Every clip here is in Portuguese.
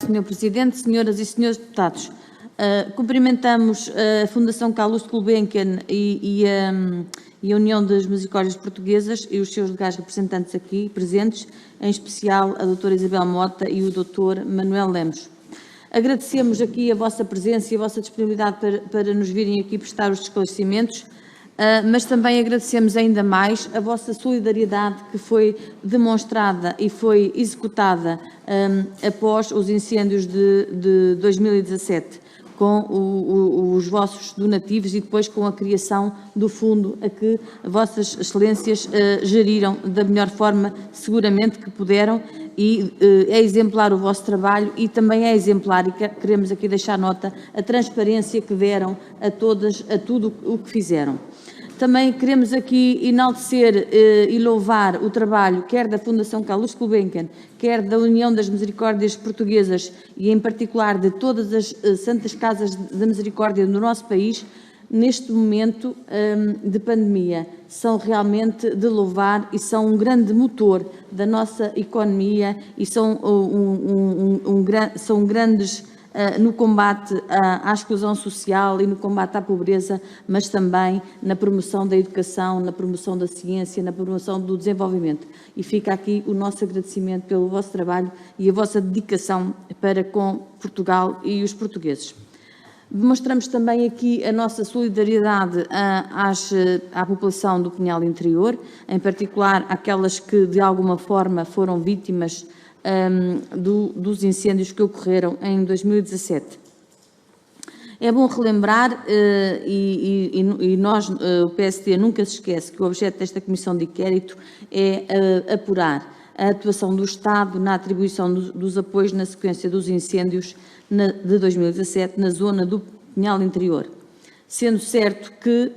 Senhor Presidente, senhoras e senhores deputados, cumprimentamos a Fundação Carlos Gulbenkian e a União das Misericórdias Portuguesas e os seus legais representantes aqui presentes, em especial a doutora Isabel Mota e o doutor Manuel Lemos. Agradecemos aqui a vossa presença e a vossa disponibilidade para nos virem aqui prestar os esclarecimentos, mas também agradecemos ainda mais a vossa solidariedade que foi demonstrada e foi executada após os incêndios de 2017, com os vossos donativos e depois com a criação do fundo a que vossas excelências geriram da melhor forma, seguramente que puderam, e é exemplar o vosso trabalho e também é exemplar, e queremos aqui deixar nota, a transparência que deram a tudo o que fizeram. Também queremos aqui enaltecer e louvar o trabalho quer da Fundação Carlos Gulbenkian, quer da União das Misericórdias Portuguesas e, em particular, de todas as Santas Casas da Misericórdia do nosso país, neste momento de pandemia. São realmente de louvar e são um grande motor da nossa economia e são grandes no combate à exclusão social e no combate à pobreza, mas também na promoção da educação, na promoção da ciência, na promoção do desenvolvimento. E fica aqui o nosso agradecimento pelo vosso trabalho e a vossa dedicação para com Portugal e os portugueses. Demonstramos também aqui a nossa solidariedade à população do Pinhal Interior, em particular aquelas que de alguma forma foram vítimas dos incêndios que ocorreram em 2017. É bom relembrar, e nós, o PSD, nunca se esquece que o objeto desta comissão de inquérito é apurar a atuação do Estado na atribuição dos apoios na sequência dos incêndios de 2017 na zona do Pinhal Interior. Sendo certo que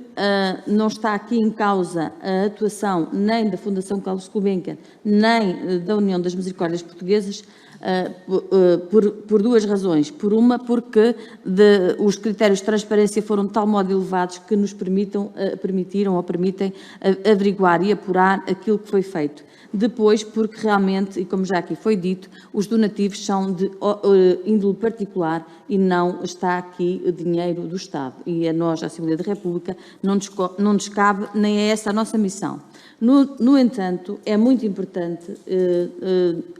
não está aqui em causa a atuação nem da Fundação Carlos Gulbenkian, nem da União das Misericórdias Portuguesas, por duas razões. Por uma, porque os critérios de transparência foram de tal modo elevados que nos permitem averiguar e apurar aquilo que foi feito. Depois, porque realmente, e como já aqui foi dito, os donativos são de índole particular e não está aqui o dinheiro do Estado. E a nós, a Assembleia da República, não nos cabe, nem é essa a nossa missão. No entanto, é muito importante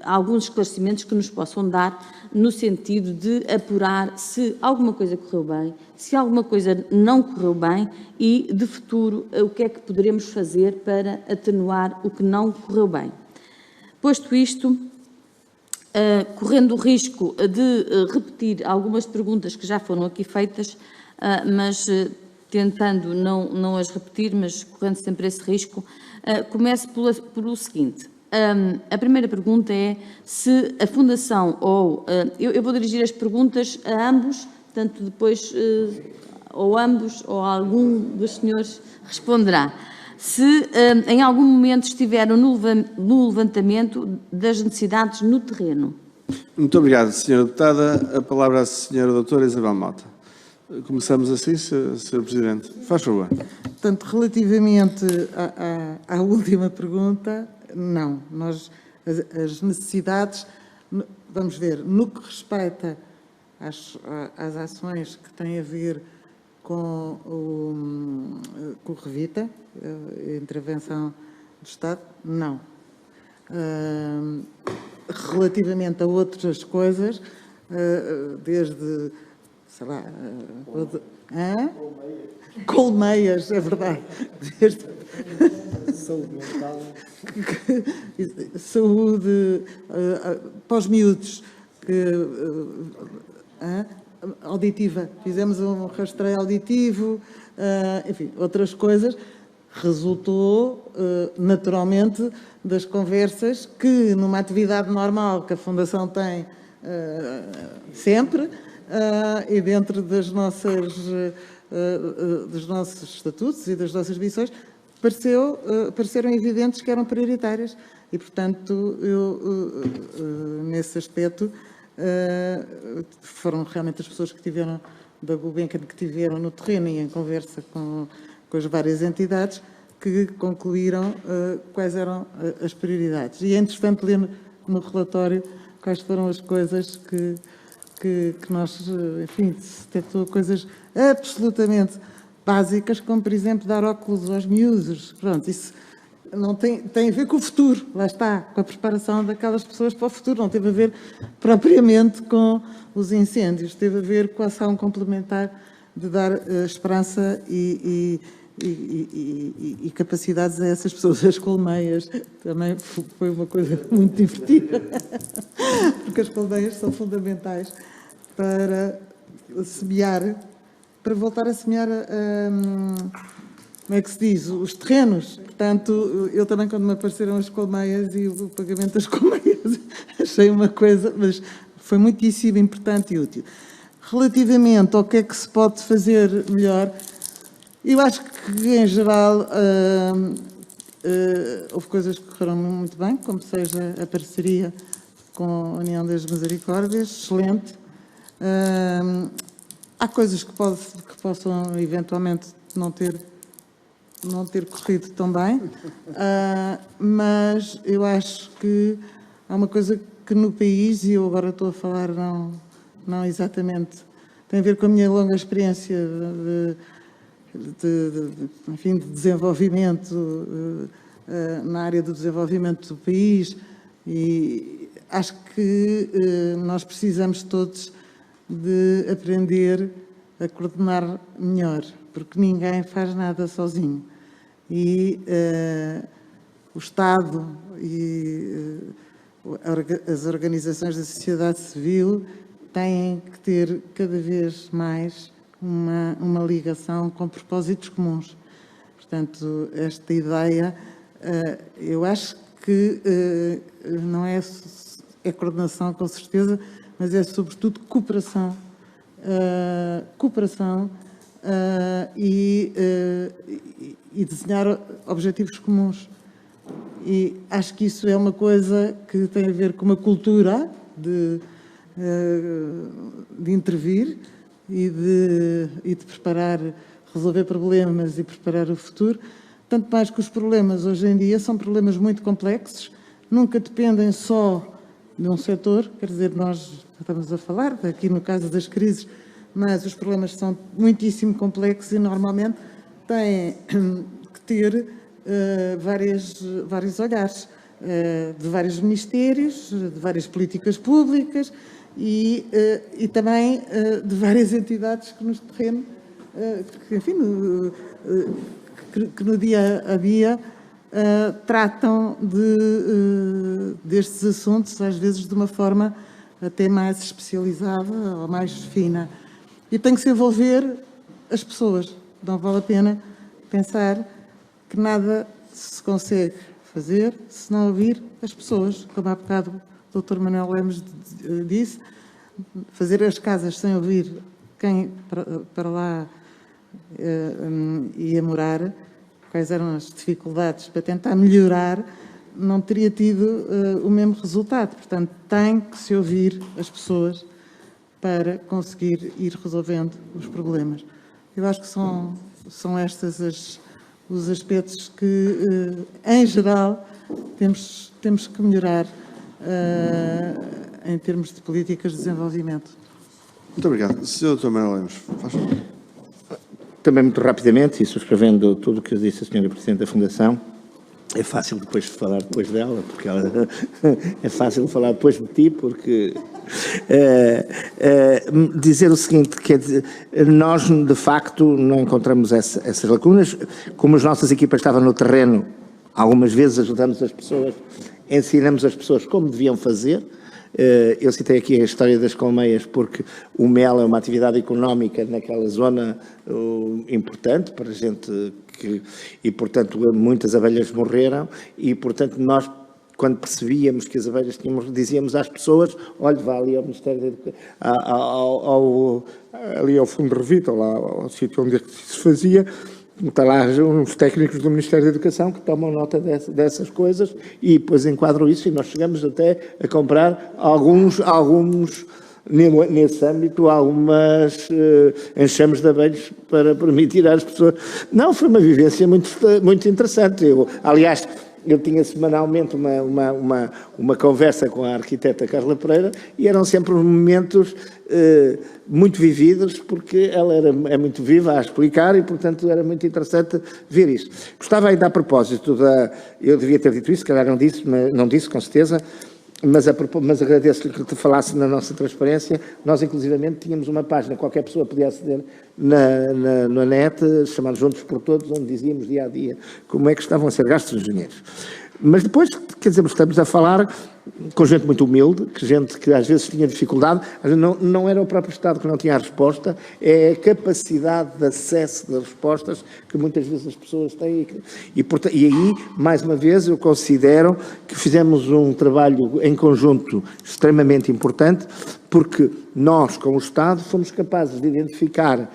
alguns esclarecimentos que nos possam dar no sentido de apurar se alguma coisa correu bem, se alguma coisa não correu bem e, de futuro, o que é que poderemos fazer para atenuar o que não correu bem. Posto isto, correndo o risco de repetir algumas perguntas que já foram aqui feitas, mas tentando não as repetir, mas correndo sempre esse risco, começo pelo seguinte. A primeira pergunta é se a Fundação eu vou dirigir as perguntas a ambos, tanto depois ou ambos ou algum dos senhores responderá. Se em algum momento estiveram no levantamento das necessidades no terreno. Muito obrigado, Sra. Deputada. A palavra à Sra. Doutora Isabel Mota. Começamos assim, Sr. Presidente. Faz favor. Portanto, relativamente à última pergunta, não. As necessidades, vamos ver, no que respeita às ações que têm a ver com o Revita, a intervenção do Estado, não. Relativamente a outras coisas, desde, sei lá, colmeias, é verdade. Saúde para os miúdos, auditiva, fizemos um rastreio auditivo, enfim, outras coisas, resultou naturalmente das conversas que numa atividade normal que a Fundação tem sempre e dentro dos nossos estatutos e das nossas missões, pareceram evidentes que eram prioritárias e, portanto, nesse aspecto, foram realmente as pessoas que tiveram, da Gulbenkian, que tiveram no terreno e em conversa com as várias entidades, que concluíram quais eram as prioridades. E é interessante ler no relatório quais foram as coisas que nós, enfim, se detectou coisas absolutamente básicas, como, por exemplo, dar óculos aos miúdos. Pronto, isso não tem a ver com o futuro, lá está, com a preparação daquelas pessoas para o futuro, não teve a ver propriamente com os incêndios, teve a ver com a ação complementar de dar esperança e capacidades a essas pessoas. As colmeias também foi uma coisa muito divertida, porque as colmeias são fundamentais para semear, para voltar a semear, como é que se diz, os terrenos. Portanto, eu também, quando me apareceram as colmeias e o pagamento das colmeias, achei uma coisa, mas foi muitíssimo importante e útil. Relativamente ao que é que se pode fazer melhor, eu acho que, em geral, houve coisas que correram muito bem, como seja a parceria com a União das Misericórdias, excelente. Há coisas que possam, eventualmente, não ter corrido tão bem, mas eu acho que há uma coisa que no país, e eu agora estou a falar não exatamente, tem a ver com a minha longa experiência enfim, de desenvolvimento na área do desenvolvimento do país, e acho que nós precisamos todos de aprender a coordenar melhor, porque ninguém faz nada sozinho. E o Estado e as organizações da sociedade civil têm que ter cada vez mais uma ligação com propósitos comuns. Portanto, esta ideia, eu acho que não é coordenação, com certeza, mas é sobretudo cooperação. E desenhar objetivos comuns. E acho que isso é uma coisa que tem a ver com uma cultura de intervir e de preparar, resolver problemas e preparar o futuro. Tanto mais que os problemas hoje em dia são problemas muito complexos, nunca dependem só de um setor, quer dizer, nós estamos a falar, aqui no caso das crises, mas os problemas são muitíssimo complexos e normalmente têm que ter vários olhares, de vários ministérios, de várias políticas públicas e também de várias entidades que nos terreno, que, enfim, que no dia a dia tratam destes assuntos, às vezes de uma forma até mais especializada ou mais fina. E tem que se envolver as pessoas. Não vale a pena pensar que nada se consegue fazer se não ouvir as pessoas. Como há bocado o Dr. Manuel Lemos disse, fazer as casas sem ouvir quem para lá ia morar, quais eram as dificuldades para tentar melhorar, não teria tido o mesmo resultado. Portanto, tem que se ouvir as pessoas para conseguir ir resolvendo os problemas. Eu acho que são estes os aspectos que, em geral, temos que melhorar em termos de políticas de desenvolvimento. Muito obrigado. Sr. Dr. Manuel Lemos, faz favor. Também muito rapidamente, e subscrevendo tudo o que disse a Sra. Presidente da Fundação, é fácil depois falar depois dela, porque ela é fácil falar depois de ti, porque dizer o seguinte, que nós de facto não encontramos essas lacunas, como as nossas equipas estavam no terreno, algumas vezes ajudamos as pessoas, ensinamos as pessoas como deviam fazer. Eu citei aqui a história das colmeias porque o mel é uma atividade económica naquela zona importante para a gente e portanto muitas abelhas morreram e portanto nós quando percebíamos que as abelhas tínhamos, dizíamos às pessoas, olha, vá ali ao Ministério da Educação, ali ao Fundo de Revita, lá ao sítio onde se fazia, está lá uns técnicos do Ministério da Educação que tomam nota dessas coisas e depois enquadram isso e nós chegamos até a comprar alguns nesse âmbito, algumas enxames de abelhas para permitir às pessoas. Não, foi uma vivência muito interessante. Aliás, eu tinha semanalmente uma conversa com a arquiteta Carla Pereira e eram sempre momentos muito vividos, porque ela é muito viva a explicar e, portanto, era muito interessante ver isto. Gostava ainda a propósito eu devia ter dito isso, se calhar não disse, com certeza, mas agradeço-lhe que te falasse na nossa transparência. Nós, inclusivamente, tínhamos uma página, qualquer pessoa podia aceder na net, chamada Juntos por Todos, onde dizíamos dia a dia como é que estavam a ser gastos os dinheiros. Mas depois, quer dizer, estamos a falar com gente muito humilde, gente que às vezes tinha dificuldade, não era o próprio Estado que não tinha a resposta, é a capacidade de acesso das respostas que muitas vezes as pessoas têm. E aí, mais uma vez, eu considero que fizemos um trabalho em conjunto extremamente importante, porque nós, como Estado, fomos capazes de identificar,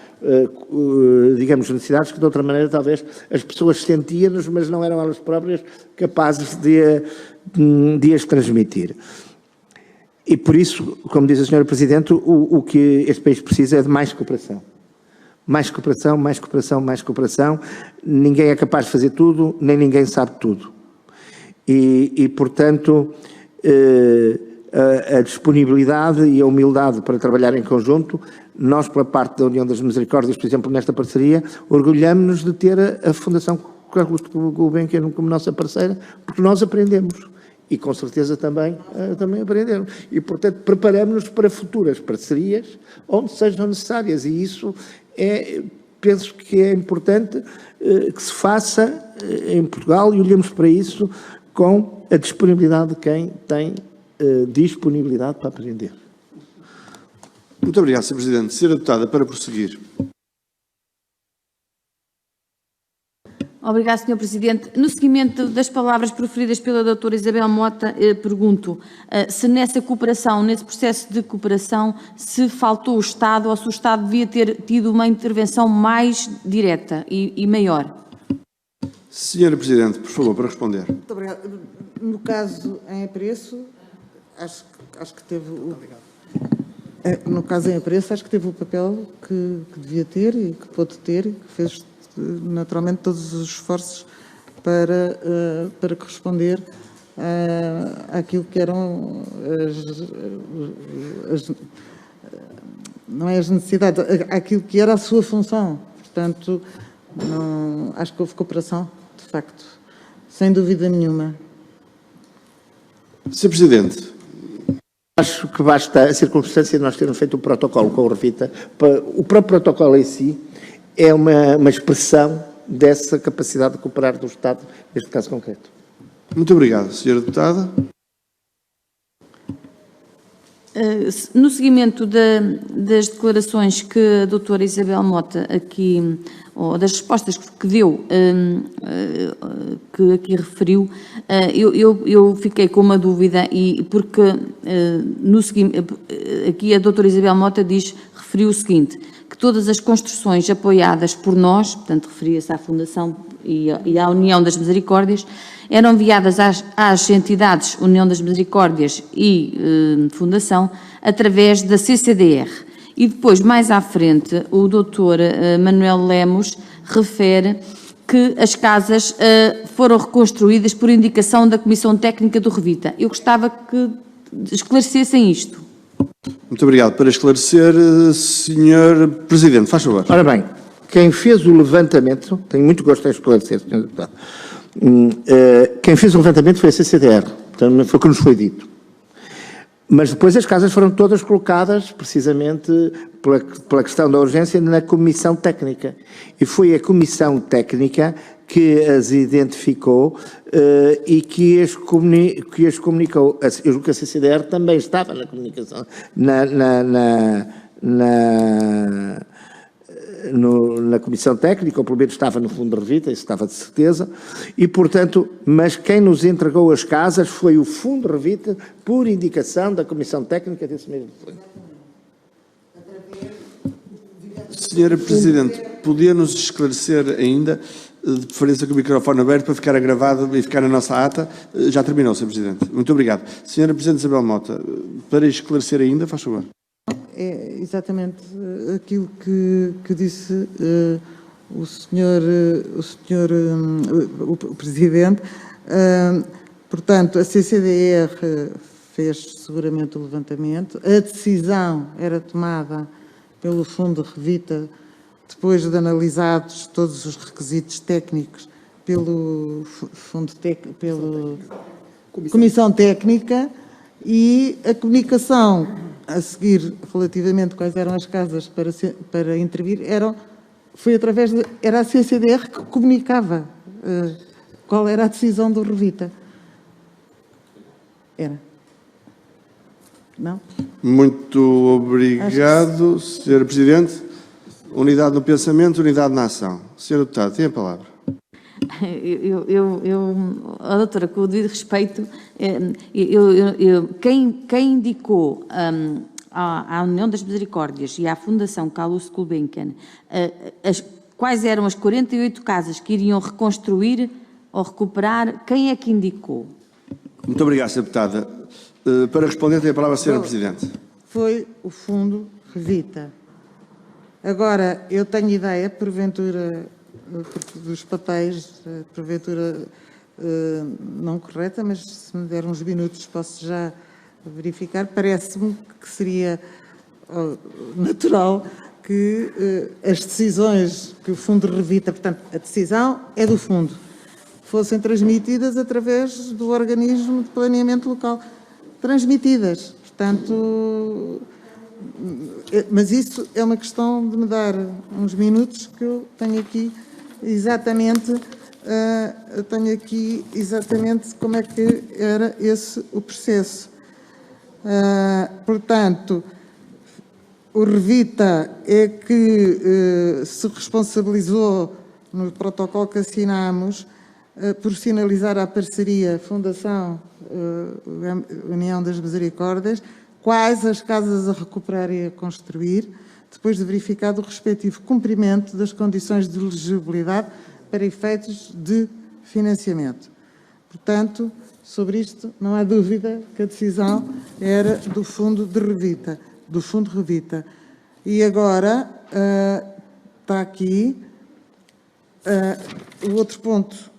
digamos, necessidades que de outra maneira talvez as pessoas sentiam-nos, mas não eram elas próprias capazes de as transmitir. E por isso, como diz a Sra. Presidente, o que este país precisa é de mais cooperação. Mais cooperação, mais cooperação, mais cooperação. Ninguém é capaz de fazer tudo, nem ninguém sabe tudo. E portanto, a disponibilidade e a humildade para trabalhar em conjunto, nós, pela parte da União das Misericórdias, por exemplo, nesta parceria, orgulhamos-nos de ter a Fundação Carlos Gulbenkian como nossa parceira, porque nós aprendemos. E com certeza também aprendemos. E, portanto, preparamos-nos para futuras parcerias onde sejam necessárias. E isso penso que é importante que se faça em Portugal e olhemos para isso com a disponibilidade de quem tem disponibilidade para aprender. Muito obrigado, Sr. Presidente. Senhora Deputada, para prosseguir. Obrigada, Sr. Presidente. No seguimento das palavras proferidas pela doutora Isabel Mota, pergunto se nessa cooperação, nesse processo de cooperação, se faltou o Estado ou se o Estado devia ter tido uma intervenção mais direta e maior. Senhora Presidente, por favor, para responder. Muito obrigada. No caso em apreço, acho que teve no caso em apreço, acho que teve o papel que devia ter e que pôde ter e que fez naturalmente todos os esforços para corresponder àquilo que eram não é as necessidades, àquilo que era a sua função. Portanto, acho que houve cooperação, de facto, sem dúvida nenhuma. Sr. Presidente. Acho que basta a circunstância de nós termos feito o protocolo com o Revita. O próprio protocolo em si é uma expressão dessa capacidade de cooperar do Estado, neste caso concreto. Muito obrigado, Sra. Deputada. No seguimento das declarações que a doutora Isabel Mota aqui, ou das respostas que deu, que aqui referiu, eu fiquei com uma dúvida, porque aqui a doutora Isabel Mota referiu o seguinte, que todas as construções apoiadas por nós, portanto referia-se à Fundação e à União das Misericórdias, eram enviadas às entidades União das Misericórdias e Fundação através da CCDR. E depois, mais à frente, o doutor Manuel Lemos refere que as casas foram reconstruídas por indicação da Comissão Técnica do Revita. Eu gostava que esclarecessem isto. Muito obrigado. Para esclarecer, Sr. Presidente, faz favor. Ora bem, quem fez o levantamento, tenho muito gosto em esclarecer, Sr. Deputado, quem fez o levantamento foi a CCDR, portanto, foi o que nos foi dito. Mas depois as casas foram todas colocadas, precisamente pela questão da urgência, na Comissão Técnica. E foi a Comissão Técnica que as identificou e que as comunicou. Eu julgo que a CCDR também estava na comunicação, na Comissão Técnica, ou pelo menos estava no Fundo de Revita, isso estava de certeza, e portanto, mas quem nos entregou as casas foi o Fundo de Revita, por indicação da Comissão Técnica desse mesmo fundo. Senhora Presidente, podia-nos esclarecer ainda, de preferência com o microfone aberto, para ficar gravado e ficar na nossa ata? Já terminou, Sr. Presidente. Muito obrigado. Senhora Presidente Isabel Mota, para esclarecer ainda, faz favor. É exatamente aquilo que disse o Presidente, Portanto, a CCDR fez seguramente o levantamento. A decisão era tomada pelo Fundo Revita, depois de analisados todos os requisitos técnicos pelo Comissão Técnica, e a comunicação a seguir, relativamente quais eram as casas para intervir, era a CCDR que comunicava qual era a decisão do Revita. Era. Não? Muito obrigado, Sra. Presidente. Unidade no pensamento, unidade na ação. Sra. Deputada, tem a palavra. Doutora, com o devido respeito, quem indicou à União das Misericórdias e à Fundação Calouste Gulbenkian quais eram as 48 casas que iriam reconstruir ou recuperar, quem é que indicou? Muito obrigado, Sra. Deputada. Para responder, tem a palavra a Sra. Presidente. Foi o Fundo Revita. Agora, eu tenho ideia, porventura, dos papéis, porventura não correta, mas se me der uns minutos posso já verificar. Parece-me que seria natural que as decisões que o Fundo Revita, portanto, a decisão é do Fundo, fossem transmitidas através do organismo de planeamento local. Transmitidas, portanto, mas isso é uma questão de me dar uns minutos que eu tenho aqui exatamente, como é que era o processo. Portanto, o Revita é que se responsabilizou no protocolo que assinamos por sinalizar à parceria Fundação União das Misericórdias quais as casas a recuperar e a construir, depois de verificado o respectivo cumprimento das condições de elegibilidade para efeitos de financiamento. Portanto, sobre isto não há dúvida que a decisão era do Fundo de Revita, do Fundo Revita. E agora está aqui o outro ponto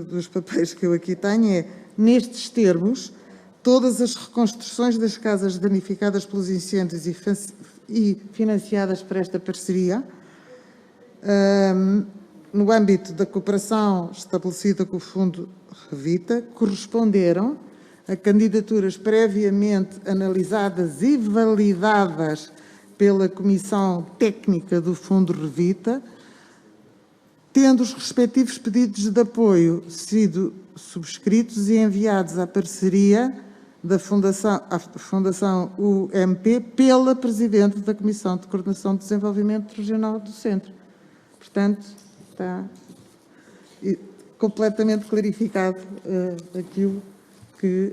dos papéis que eu aqui tenho é, nestes termos, todas as reconstruções das casas danificadas pelos incêndios e financiadas por esta parceria, no âmbito da cooperação estabelecida com o Fundo Revita, corresponderam a candidaturas previamente analisadas e validadas pela Comissão Técnica do Fundo Revita, tendo os respectivos pedidos de apoio sido subscritos e enviados à parceria da Fundação UMP pela Presidente da Comissão de Coordenação de Desenvolvimento Regional do Centro. Portanto, está completamente clarificado aquilo que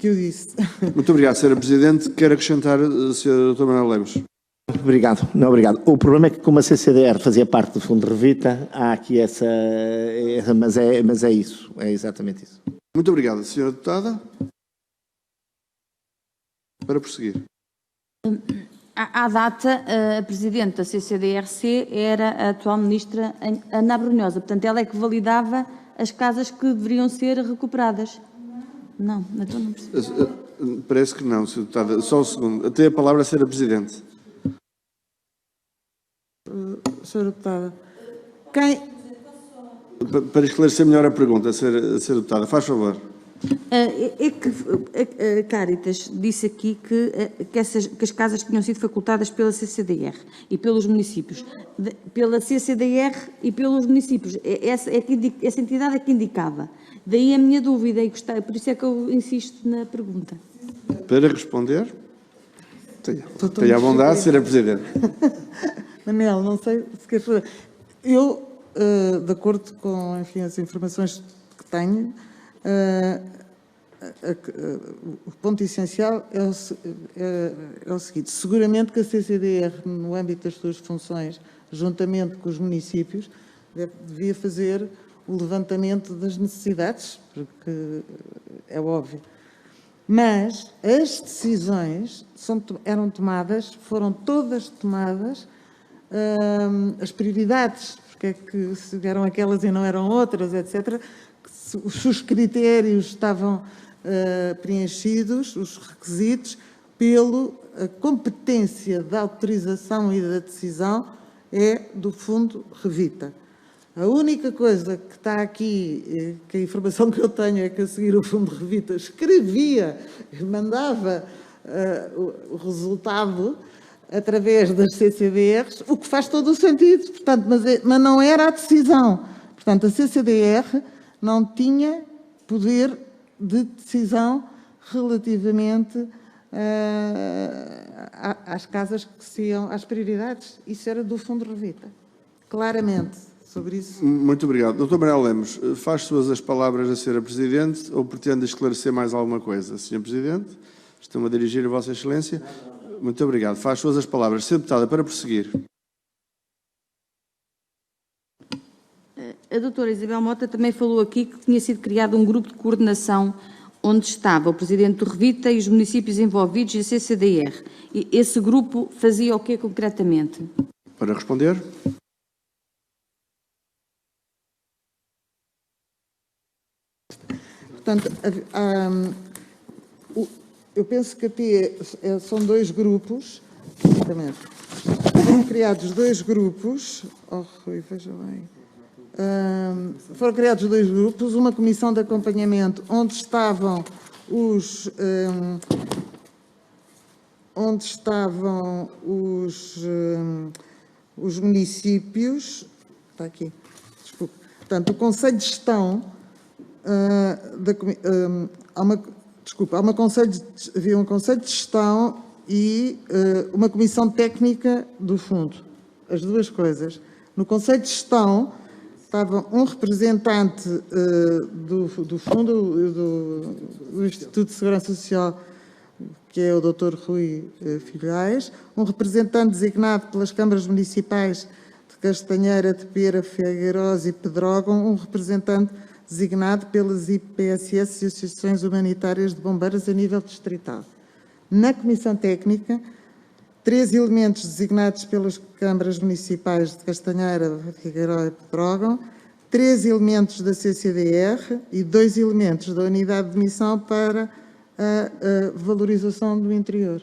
eu disse. Muito obrigado, Sra. Presidente. Quer acrescentar, Sr. Dr. Manuel Lemos? Obrigado, não obrigado. O problema é que como a CCDR fazia parte do Fundo Revita, há aqui mas é isso, é exatamente isso. Muito obrigado, Sra. Deputada. Para prosseguir. À data, a Presidente da CCDRC era a atual Ministra Ana Abrunhosa, portanto ela é que validava as casas que deveriam ser recuperadas. Não, então não percebi. Parece que não, Sra. Deputada. Só um segundo. Tem a palavra a Sra. Presidente. Sra. Deputada, Para esclarecer melhor a pergunta, Sra. Deputada, faz favor. É que a Cáritas disse aqui que as casas tinham sido facultadas pela CCDR e pelos municípios. Pela CCDR e pelos municípios. Essa entidade é que indicava. Daí a minha dúvida, e por isso é que eu insisto na pergunta. Para responder, tenha a bondade, Sra. Presidente. Manel, não sei se quer fazer. Eu, de acordo com, enfim, as informações que tenho, o ponto essencial é o seguinte: seguramente que a CCDR, no âmbito das suas funções, juntamente com os municípios, devia fazer o levantamento das necessidades, porque é óbvio. Mas as decisões foram todas tomadas, as prioridades, porque é que se eram aquelas e não eram outras, etc., se os critérios estavam preenchidos, os requisitos, pela competência da autorização e da decisão é do Fundo Revita. A única coisa que está aqui, que a informação que eu tenho é que a seguir o Fundo Revita escrevia, mandava o resultado através das CCDRs, o que faz todo o sentido, portanto, mas não era a decisão. Portanto, a CCDR não tinha poder de decisão relativamente às casas que se iam, às prioridades. Isso era do Fundo Revita, claramente, sobre isso. Muito obrigado. Dr. Manuel Lemos, faz suas as palavras da Sra. Presidente ou pretende esclarecer mais alguma coisa? Sr. Presidente, estão a dirigir a Vossa Excelência. Muito obrigado. Faz suas as palavras. Sra. Deputada, para prosseguir. A doutora Isabel Mota também falou aqui que tinha sido criado um grupo de coordenação onde estava o Presidente do Revita e os municípios envolvidos e a CCDR. E esse grupo fazia o quê concretamente? Para responder. Portanto, eu penso que até são dois grupos, exatamente. Foram criados dois grupos, Rui, veja bem. Foram criados dois grupos, uma comissão de acompanhamento onde estavam os municípios, está aqui, desculpe, portanto, o Conselho de Gestão havia um Conselho de Gestão e uma comissão técnica do Fundo, as duas coisas. No Conselho de Gestão estava um representante do Fundo, do Instituto de Segurança Social, que é o Dr. Rui Filhais, um representante designado pelas câmaras municipais de Castanheira, de Pera, Figueiroz e Pedrógão, um representante designado pelas IPSS e Associações Humanitárias de Bombeiros a nível distrital. Na Comissão Técnica, 3 elementos designados pelas câmaras municipais de Castanheira, Figueiredo e Pedrógão, 3 elementos da CCDR e 2 elementos da Unidade de Missão para a valorização do interior.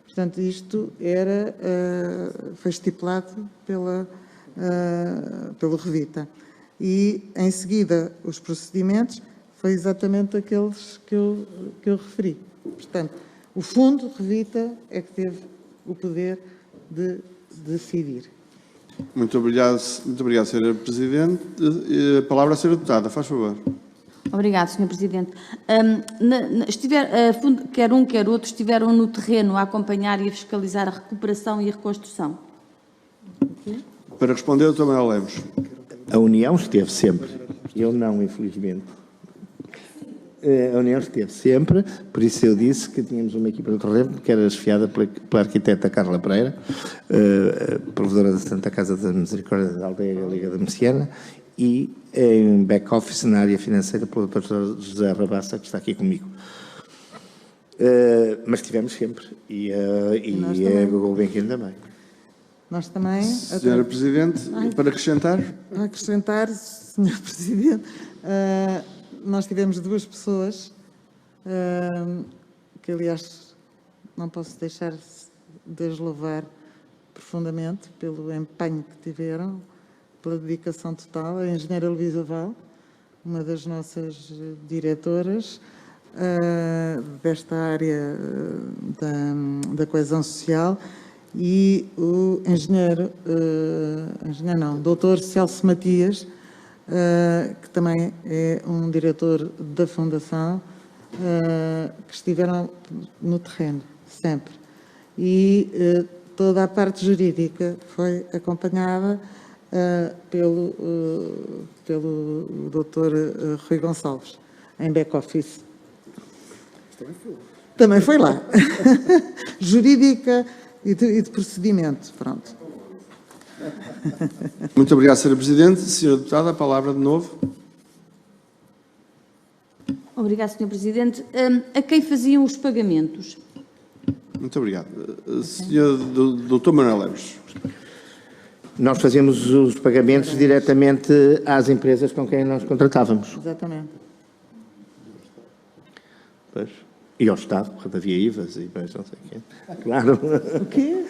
Portanto, isto foi estipulado pelo Revita. E, em seguida, os procedimentos foi exatamente aqueles que eu referi. Portanto, o Fundo Revita é que teve o poder de decidir. Muito obrigado, Sra. Presidente. A palavra à Sra. Deputada, faz favor. Obrigado, Sr. Presidente. Quer um, quer outro, estiveram no terreno a acompanhar e a fiscalizar a recuperação e a reconstrução? Para responder, Dr. Manuel Lemos. A União esteve sempre. Eu não, infelizmente. A União esteve sempre, por isso eu disse que tínhamos uma equipa no terreno que era chefiada pela arquiteta Carla Pereira, provedora da Santa Casa da Misericórdia da Aldeia Galega da Messiana, e em back-office, na área financeira, pelo Dr. José Rabassa, que está aqui comigo. Mas estivemos sempre, e a Gulbenkian também. Nós também... Sra. Presidente, para acrescentar? A acrescentar, Sr. Presidente, nós tivemos 2 pessoas que, aliás, não posso deixar de as louvar profundamente pelo empenho que tiveram, pela dedicação total. A engenheira Luísa Val, uma das nossas diretoras desta área da coesão social, e o Dr. Celso Matias, que também é um diretor da Fundação, que estiveram no terreno, sempre. E toda a parte jurídica foi acompanhada pelo Dr. Rui Gonçalves, em back-office. Também foi lá. Jurídica e de procedimento, pronto. Muito obrigado, Sra. Presidente. Sra. Deputada, a palavra de novo. Obrigado, Sr. Presidente. A quem faziam os pagamentos? Muito obrigado. Sr. Dr. Manuel Lemos. Nós fazíamos os pagamentos diretamente às empresas com quem nós contratávamos. Exatamente. Pois. E ao Estado, porque havia IVAs e mais não sei o quê. Claro. O quê?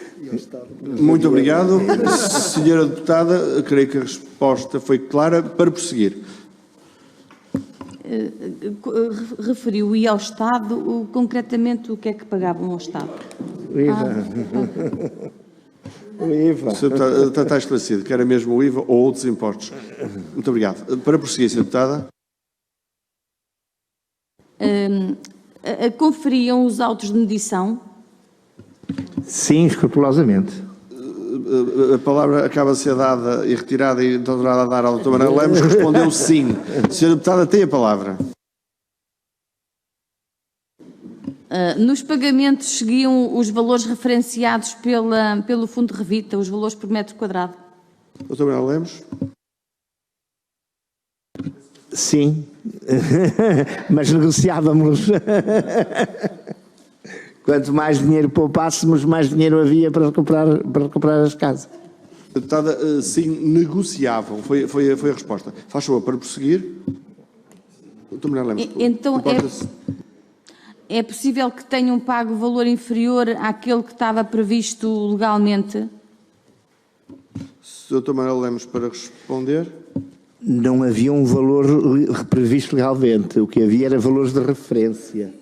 Muito obrigado. Senhora deputada, creio que a resposta foi clara. Para prosseguir. Referiu e ao Estado, concretamente, o que é que pagavam ao Estado? O IVA. O IVA. Está esclarecido que era mesmo o IVA ou outros impostos. Muito obrigado. Para prosseguir, senhora deputada. Conferiam os autos de medição? Sim, escrupulosamente. A palavra acaba de ser dada e retirada e tornada a dar ao Dr. Manuel Lemos, respondeu sim. Senhora deputada, tem a palavra. Nos pagamentos seguiam os valores referenciados pelo Fundo de Revita, os valores por metro quadrado? Dr. Manuel Lemos. Sim, mas negociávamos. Quanto mais dinheiro poupássemos, mais dinheiro havia para recuperar as casas. Deputada, sim, negociavam. Foi a resposta. Faz favor, para prosseguir. Dr. Manuel Lemos. Então, é possível que tenham pago valor inferior àquele que estava previsto legalmente? Dr. Manuel Lemos, para responder. Não havia um valor previsto legalmente. O que havia era valores de referência.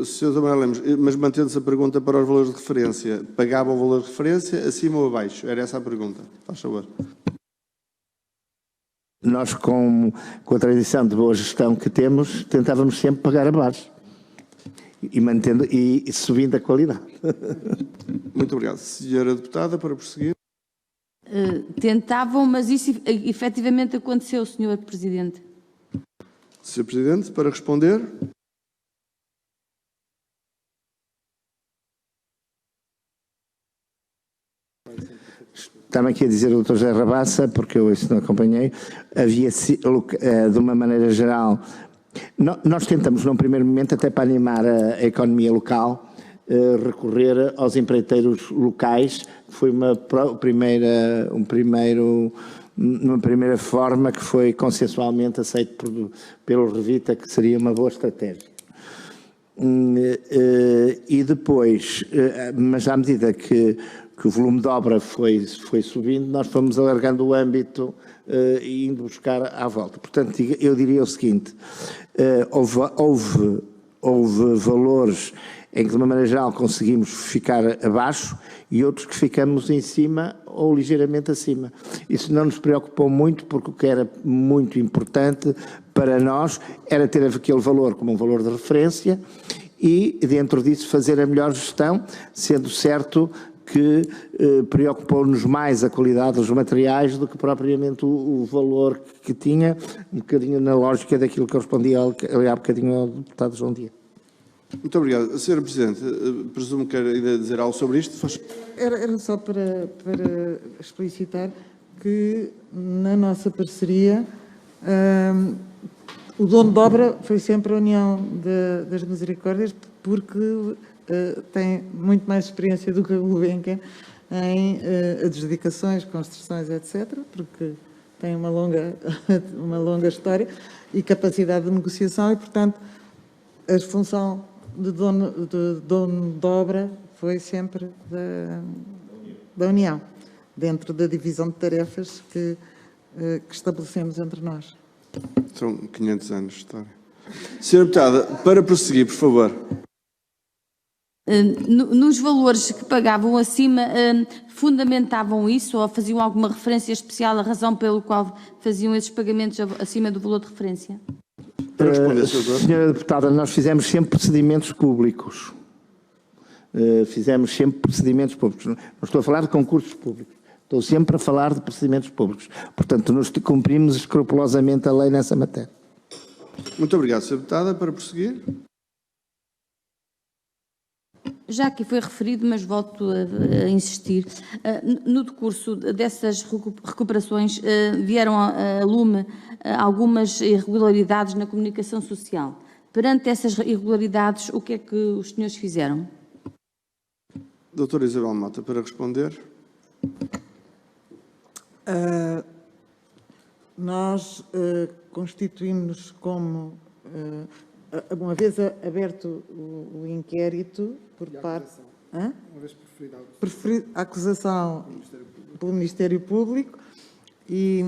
Sr. Dr. Manuel Lemos, mas mantendo-se a pergunta para os valores de referência, pagavam o valor de referência acima ou abaixo? Era essa a pergunta. Faz favor. Nós, com a tradição de boa gestão que temos, tentávamos sempre pagar abaixo. E mantendo e subindo a qualidade. Muito obrigado. Senhora deputada, para prosseguir. Tentavam, mas isso efetivamente aconteceu, Sr. Presidente. Sr. Presidente, para responder. Estava aqui a dizer o Dr. José Rabassa, porque eu isso não acompanhei, havia, de uma maneira geral, nós tentamos num primeiro momento, até para animar a economia local, recorrer aos empreiteiros locais, que foi uma primeira forma que foi consensualmente aceito pelo Revita, que seria uma boa estratégia. E depois, mas à medida que o volume de obra foi subindo, nós fomos alargando o âmbito e indo buscar à volta. Portanto, eu diria o seguinte, houve valores em que, de uma maneira geral, conseguimos ficar abaixo e outros que ficamos em cima ou ligeiramente acima. Isso não nos preocupou muito, porque o que era muito importante para nós era ter aquele valor como um valor de referência e, dentro disso, fazer a melhor gestão, sendo certo que preocupou-nos mais a qualidade dos materiais do que propriamente o valor que tinha, um bocadinho na lógica daquilo que eu respondi há bocadinho ao deputado João Dias. Muito obrigado. Sr. Presidente, presumo que quer ainda dizer algo sobre isto. Era só para explicitar que na nossa parceria o dono de obra foi sempre a União das Misericórdias, porque tem muito mais experiência do que a Gulbenkian em adjudicações, construções, etc., porque tem uma longa história e capacidade de negociação e, portanto, a função de dono de obra foi sempre da União, dentro da divisão de tarefas que estabelecemos entre nós. São 500 anos de história. Senhora Deputada, para prosseguir, por favor. Nos valores que pagavam acima, fundamentavam isso ou faziam alguma referência especial à razão pelo qual faziam esses pagamentos acima do valor de referência? Para responder, Sr. Senhora Deputada, nós fizemos sempre procedimentos públicos. Fizemos sempre procedimentos públicos. Não estou a falar de concursos públicos. Estou sempre a falar de procedimentos públicos. Portanto, nós cumprimos escrupulosamente a lei nessa matéria. Muito obrigado, Sra. Deputada. Para prosseguir. Já aqui foi referido, mas volto a insistir. No decurso dessas recuperações vieram a lume algumas irregularidades na comunicação social. Perante essas irregularidades, o que é que os senhores fizeram? Doutora Isabel Mota, para responder. Nós constituímos-nos como uma vez aberto o inquérito por parte... Hã? Uma vez preferida a acusação pelo Ministério Público e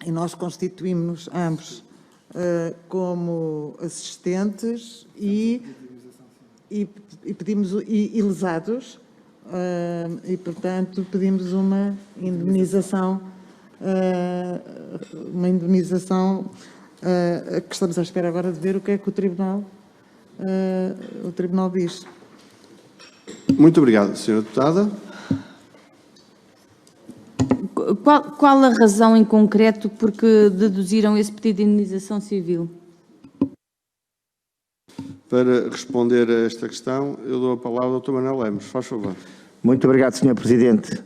nós constituímos-nos ambos como assistentes e pedimos e lesados e, portanto, pedimos uma indemnização que estamos à espera agora de ver o que é que o Tribunal diz. Muito obrigado, Sra. Deputada. Qual a razão em concreto por que deduziram esse pedido de indenização civil? Para responder a esta questão, eu dou a palavra ao Dr. Manuel Lemos. Faz favor. Muito obrigado, Sr. Presidente.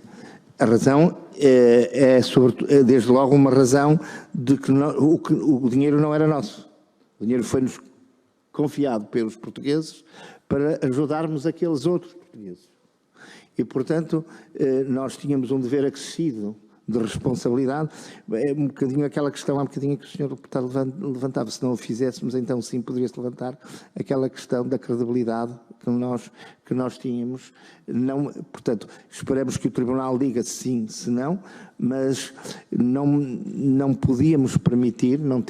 A razão é desde logo, uma razão de que o dinheiro não era nosso. O dinheiro foi-nos confiado pelos portugueses para ajudarmos aqueles outros portugueses. E, portanto, nós tínhamos um dever acrescido de responsabilidade. É um bocadinho aquela questão, há um bocadinho que o Sr. Deputado levantava. Se não o fizéssemos, então sim, poderia-se levantar aquela questão da credibilidade que nós tínhamos. Não, portanto, esperamos que o Tribunal diga sim, se não, mas não podíamos permitir, não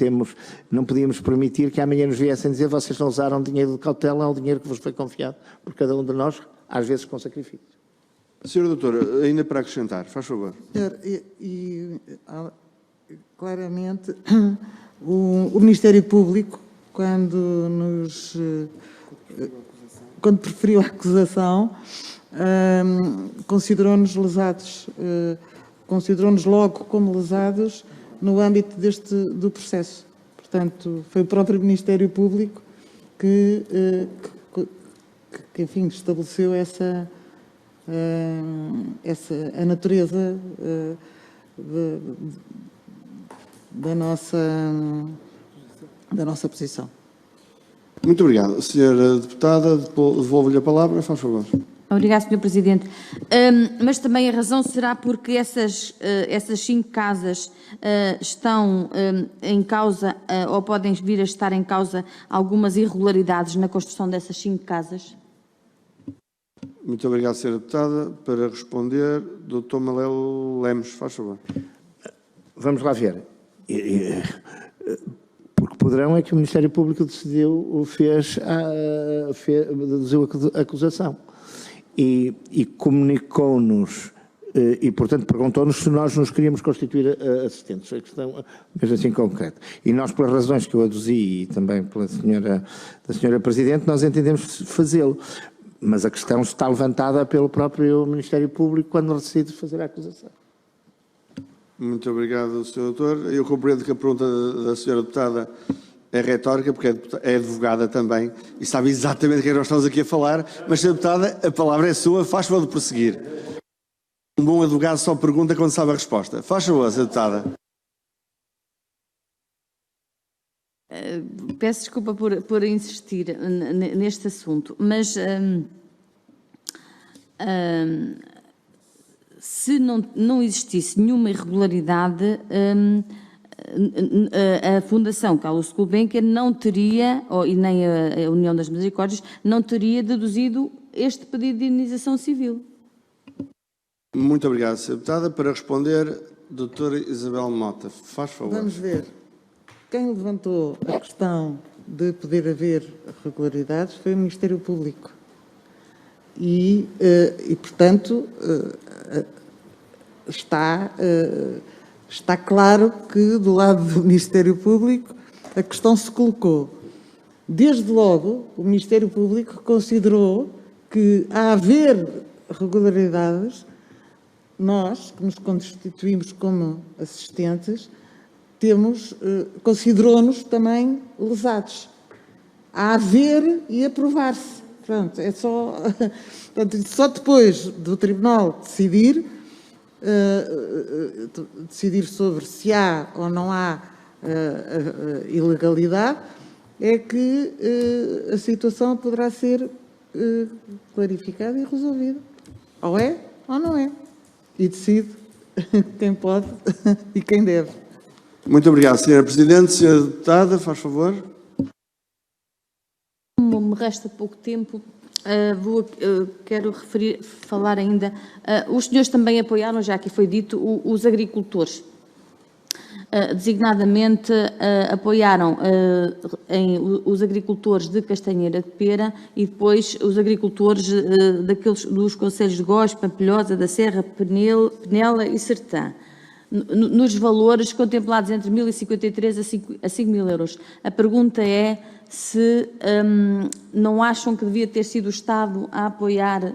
podíamos permitir que amanhã nos viessem dizer vocês não usaram dinheiro de cautela, é o dinheiro que vos foi confiado por cada um de nós, às vezes com sacrifício. Sr. Doutor, ainda para acrescentar, faz favor. Claramente, o Ministério Público, quando preferiu a acusação, considerou-nos lesados, considerou-nos logo como lesados no âmbito do processo. Portanto, foi o próprio Ministério Público que enfim, estabeleceu a natureza da nossa posição. Muito obrigado. Sra. Deputada, devolvo-lhe a palavra, faz favor. Obrigada, Sr. Presidente. Mas também a razão será porque essas 5 casas estão em causa, ou podem vir a estar em causa, algumas irregularidades na construção dessas 5 casas? Muito obrigado, Sra. Deputada. Para responder, Dr. Manuel Lemos, faz favor. Vamos lá ver. Porque poderão é que o Ministério Público deduziu a acusação e comunicou-nos e, portanto, perguntou-nos se nós nos queríamos constituir assistentes, a questão mesmo assim concreta. E nós, pelas razões que eu aduzi e também da senhora Presidente, nós entendemos fazê-lo. Mas a questão está levantada pelo próprio Ministério Público quando decide fazer a acusação. Muito obrigado, Sr. Doutor. Eu compreendo que a pergunta da Sra. Deputada é retórica, porque é advogada também e sabe exatamente o que é que nós estamos aqui a falar, mas, Sra. Deputada, a palavra é sua, faz favor de prosseguir. Um bom advogado só pergunta quando sabe a resposta. Faz favor, Sra. Deputada. Peço desculpa por insistir neste assunto, mas se não existisse nenhuma irregularidade, a Fundação Carlos Gulbenkian não teria, e nem a União das Misericórdias, não teria deduzido este pedido de indenização civil. Muito obrigado, Sra. Deputada. Para responder, doutora Isabel Mota, faz favor. Vamos ver. Quem levantou a questão de poder haver irregularidades foi o Ministério Público. E portanto, está claro que, do lado do Ministério Público, a questão se colocou. Desde logo, o Ministério Público considerou que, a haver irregularidades, nós, que nos constituímos como assistentes, considerou-nos também lesados. A haver e a provar-se. Pronto, é só... Portanto, só depois do Tribunal decidir sobre se há ou não há ilegalidade, é que a situação poderá ser clarificada e resolvida. Ou é ou não é. E decide quem pode e quem deve. Muito obrigado, Sra. Presidente. Sra. Deputada, faz favor. resta pouco tempo, quero falar ainda, os senhores também apoiaram, já que foi dito, os agricultores. Designadamente apoiaram os agricultores de Castanheira de Pera e depois os agricultores dos concelhos de Góis, Pampilhosa, da Serra, Penela e Sertã, nos valores contemplados entre 1.053 a 5.000 euros. A pergunta é se não acham que devia ter sido o Estado a apoiar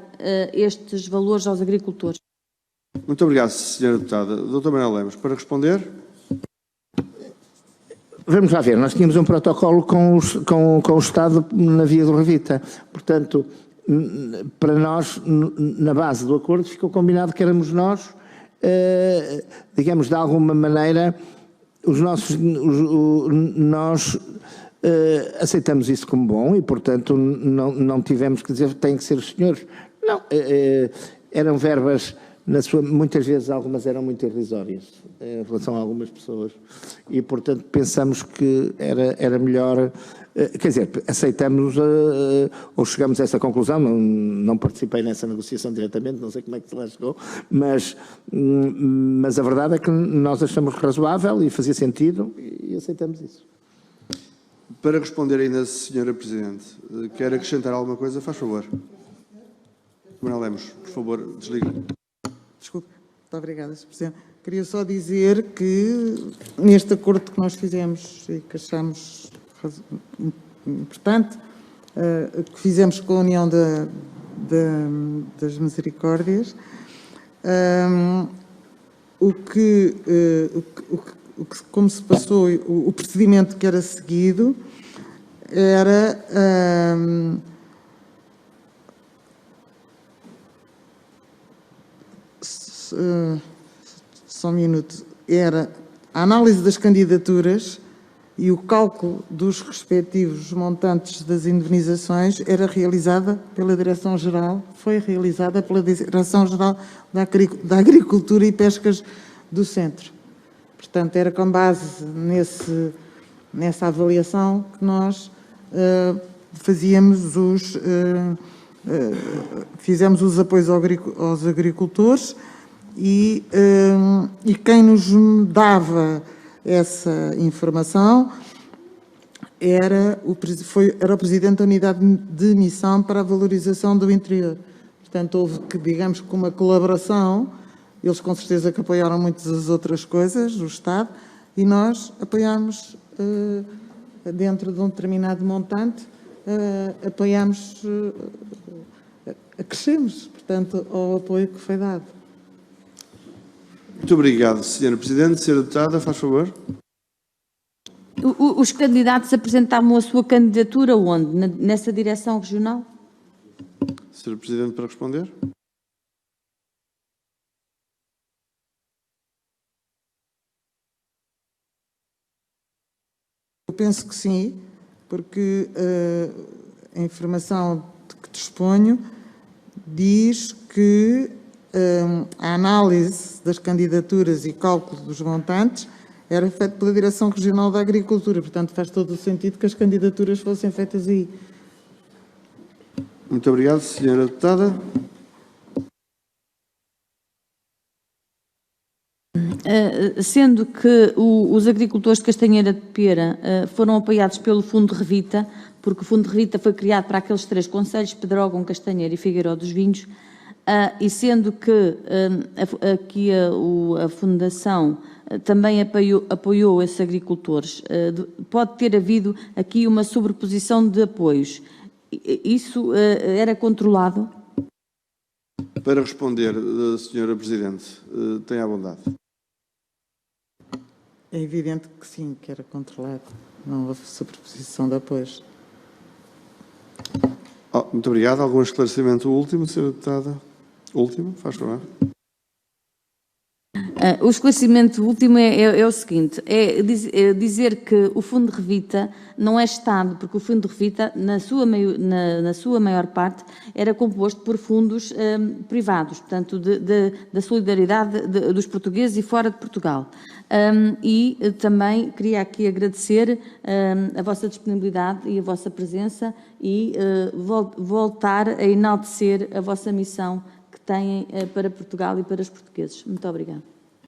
estes valores aos agricultores. Muito obrigado, Sra. Deputada. Dr. Manuel Lemos, para responder. Vamos lá ver, nós tínhamos um protocolo com o Estado na via do Revita. Portanto, para nós, na base do acordo, ficou combinado que éramos nós, digamos, de alguma maneira, nós aceitamos isso como bom e, portanto, não tivemos que dizer que têm que ser os senhores. Não, eram verbas, muitas vezes algumas eram muito irrisórias em relação a algumas pessoas e, portanto, pensamos que era melhor, quer dizer, aceitamos ou chegamos a essa conclusão, não participei nessa negociação diretamente, não sei como é que se lá chegou, mas a verdade é que nós achamos razoável e fazia sentido e aceitamos isso. Para responder ainda, Sra. Presidente, quer acrescentar alguma coisa? Faz favor. Manuel Lemos, por favor, desligue. Desculpe. Muito obrigada, Sr. Presidente. Queria só dizer que neste acordo que nós fizemos e que achamos importante, que fizemos com a União das Misericórdias, como se passou, o procedimento que era seguido era só um minuto, era a análise das candidaturas e o cálculo dos respectivos montantes das indemnizações era realizada pela Direção-Geral, foi realizada pela Direção-Geral da Agricultura e Pescas do Centro. Portanto, era com base nessa avaliação que nós fizemos os apoios aos agricultores e quem nos dava essa informação era o Presidente da Unidade de Missão para a Valorização do Interior. Portanto, houve, digamos, que uma colaboração, eles com certeza que apoiaram muitas das outras coisas, do Estado, e nós apoiámos, dentro de um determinado montante, apoiámos, acrescemos, portanto, ao apoio que foi dado. Muito obrigado, Sra. Presidente. Sra. Deputada, faz favor. Os candidatos apresentavam a sua candidatura onde? Nessa direção regional? Sra. Presidente, para responder. Eu penso que sim, porque a informação de que disponho diz que a análise das candidaturas e cálculo dos montantes era feito pela Direção Regional da Agricultura. Portanto, faz todo o sentido que as candidaturas fossem feitas aí. Muito obrigado, Sra. Deputada. Sendo que os agricultores de Castanheira de Pera foram apoiados pelo Fundo Revita, porque o Fundo Revita foi criado para aqueles três concelhos, Pedrógão, Castanheira e Figueiró dos Vinhos, e sendo que aqui a Fundação também apoiou esses agricultores, pode ter havido aqui uma sobreposição de apoios. Isso era controlado? Para responder, Sra. Presidente, tenha a bondade. É evidente que sim, que era controlado. Não houve sobreposição de apoios. Muito obrigado. Algum esclarecimento último, Sra. Deputada? Último, faz favor. O esclarecimento último é o seguinte, é dizer que o Fundo de Revita não é Estado, porque o Fundo de Revita, na sua maior parte, era composto por fundos privados, portanto, da solidariedade dos portugueses e fora de Portugal. E também queria aqui agradecer a vossa disponibilidade e a vossa presença e voltar a enaltecer a vossa missão que têm para Portugal e para os portugueses. Muito obrigada.